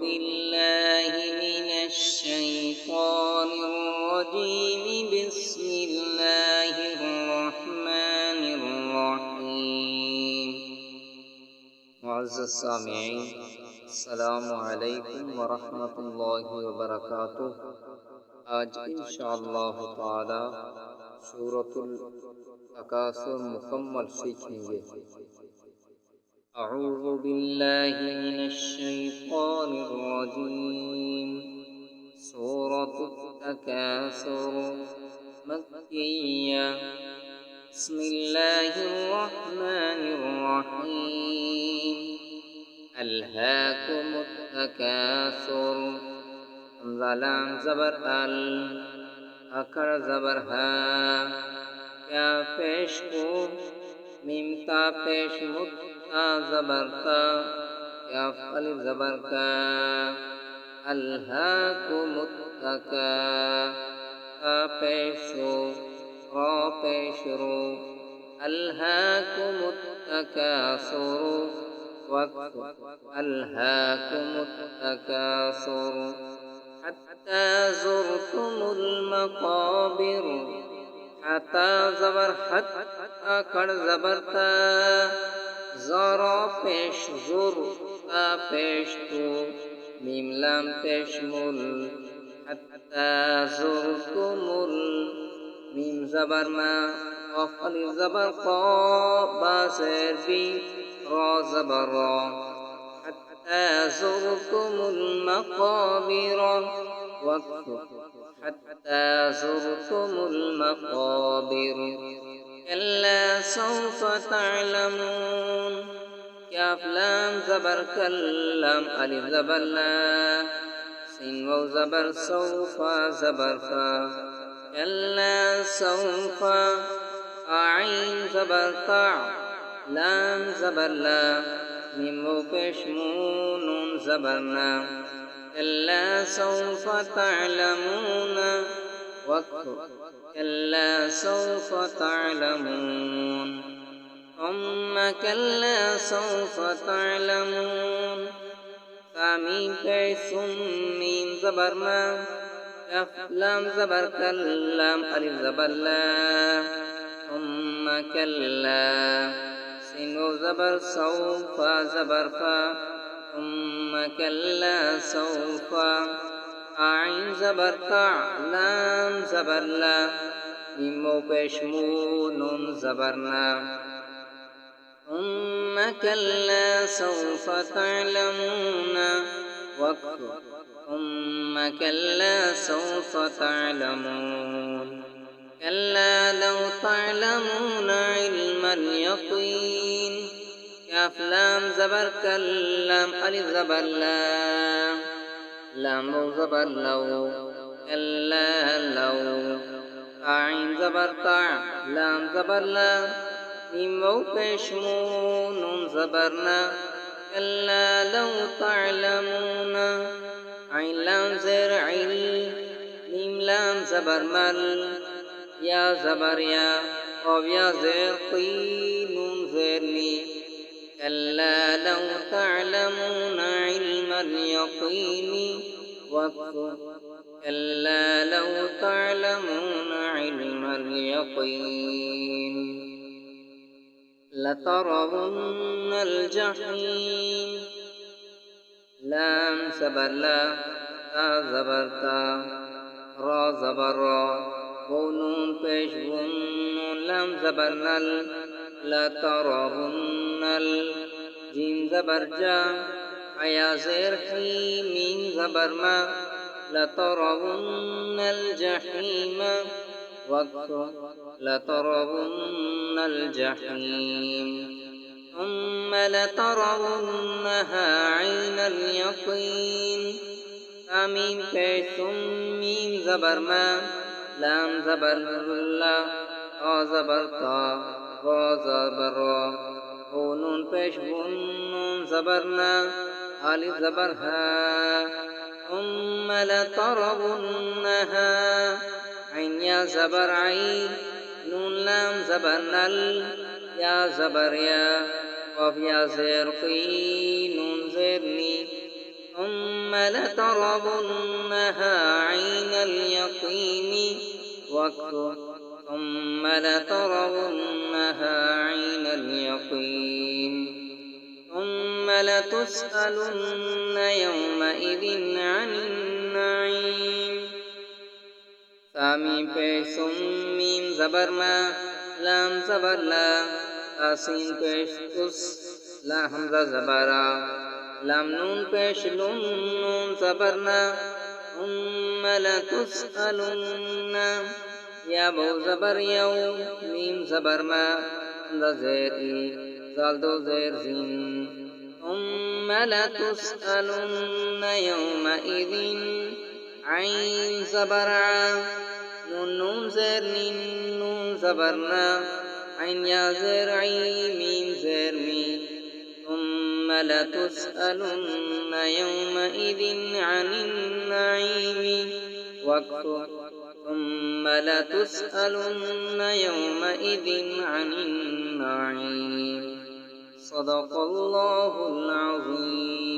بالله من الشيطان الرجيم بسم الله الرحمن الرحيم معزز السامعين السلام عليكم ورحمة الله وبركاته آج इंशाअल्लाह ताला सूरतुल तकासुर मुकम्मल सीखेंगे। أعوذ بالله من الشيطان الرجيم سورة التكاثر مكية بسم الله الرحمن الرحيم ألهاكم التكاثر ظلام زبر ال अकर जबर हा क्या पेश को मिमता पेश मुत्ता जबर का क्या फल जबर का अल्हा को मुत्तका का पेशो रा पेश रो अल्हा को मुत्तका सुरु वक्त अल्हा को मुत्तका सुरु حتى زرتم المقابر حتى زبر حت اکڑ زبرتا زارا پیش زر تا پیش تو میم لام پیش مل حتى زرتم میم زبر ما وفل زبر قا با زر بی را زبر را حتى زرتم المقابر حتى زرتم المقابر كلا سوف تعلمون كاف لام زبر كلام ألف زبر لا سين واو زبر سوف زبر فا كلا سوف عين زبر طع لام زبر لا ميم وبش نون زبرنا كلا سوف تعلمون كلا سوف تعلمون ثم كلا سوف تعلمون فميم ثم ميم زبرنا كف لام زبر كلام ألف زبر لا ثم كلا سين زبر سوف زبر فا ثم كلا سوف عين زبر تع لام زبر لا ميم پیش نون زبرنا ثم كلا سوف تعلمون ثم كلا سوف تعلمون كلا لو تعلمون علم اليقين كاف لام زبر كلام ألف زبر لا لام زبر لو كلا لو عين زبر طع لام زبر لا ميم پیش نون زبرنا كلا لو تعلمون عين لام زر عين ميم لام زبر مل يا زبر يا أو يا زر قي نون زر ني كلا لو تعلمون علم اليقين كلا لو تعلمون علم اليقين لترون الجحيم لام زبر لا تا زبر تا را زبر را ونون پیش ونون لام زبر نل لترون الجيم زبر جا حيا زير حي ميم زبر ما لترون الجحيم لترون الجحيم ثم لترونها عين اليقين آمين ثم ميم زبر ما لام زبر لا زبر تا را زبر را ونون پیش ونون زبرنا ألف زبر ها ثم لترونها عين يا زبر عين نون لام زبر نل يا زبر يا قف يا زير قي نون زرني ثم لترونها عين اليقين ثم لترونها عين اليقين ثم لتسألن يومئذ عن النعيم. سامي پیش ميم زبر ما لام زبر لا آسين پیش اس لا حمزة زبرا لام نون پیش لون نون زبرنا ثم لتسألن يا بو زبر يو ميم زبر ما زير زال دو زير زين ثم لتسألن يومئذ عين زبر نون نون زير نين نون زبرنا عين يا زير عين ميم زير ميم ثم لتسألن يومئذ عن النعيم ثم لتسألن يومئذ عن النعيم. صدق الله العظيم.